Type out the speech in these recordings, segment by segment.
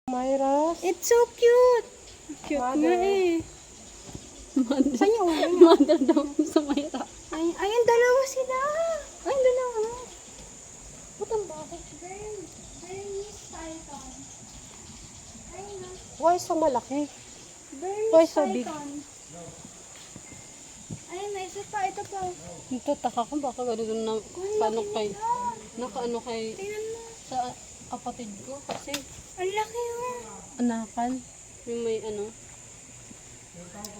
Myra. It's so cute. Cute Mother. nga eh. Saan yung ulo niya? Mother daw sa Mayra. Ayun, dalawa sila. Ay, dalawa. Ba't ang bakit? Why so malaki? Burmese Why so big? python. Ayun, may isa pa. Ito pa. Ito, taka ko baka gano'n na paano kay, nakaano kay, Tingnan mo. sa kapatid ko kasi Ang laki oh. anakan, yung may ano.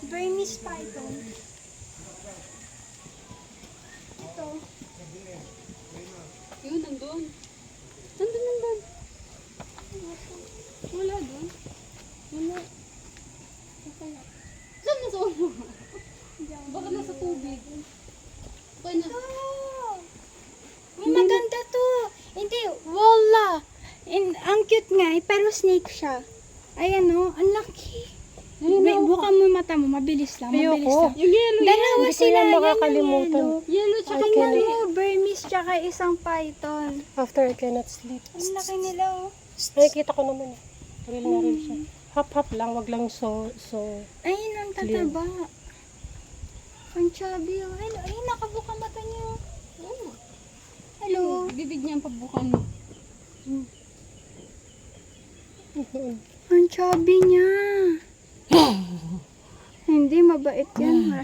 Burmese python. Ito. Yun, nandun. Nandun. Wala dun. Wala. Kaya. Saan nasa ulo? Baka nasa tubig. Kaya na. Oh, may maganda to. Hindi, wala. Ang cute nga eh, pero snake siya. Ayan oh, ang laki. Buka mo yung mata mo, mabilis lang, mabilis Ayoko. lang. Yung yellow Dalawa Hindi ko sila, yan yan makakalimutan. yellow. Yellow tsaka Okay. Tingnan mo, Burmese tsaka isang python. After I cannot sleep. Ang laki nila oh. Nakikita ko naman eh. Real na real siya. Hap-hap lang, wag lang so. Ayun, ang tataba. Ang chubby oh. Hello, ayun, nakabuka mata niyo. Oo. Hello. Bibig niya ang pabukan mo. Ang chubby niya. Hindi, mabait yan. Wala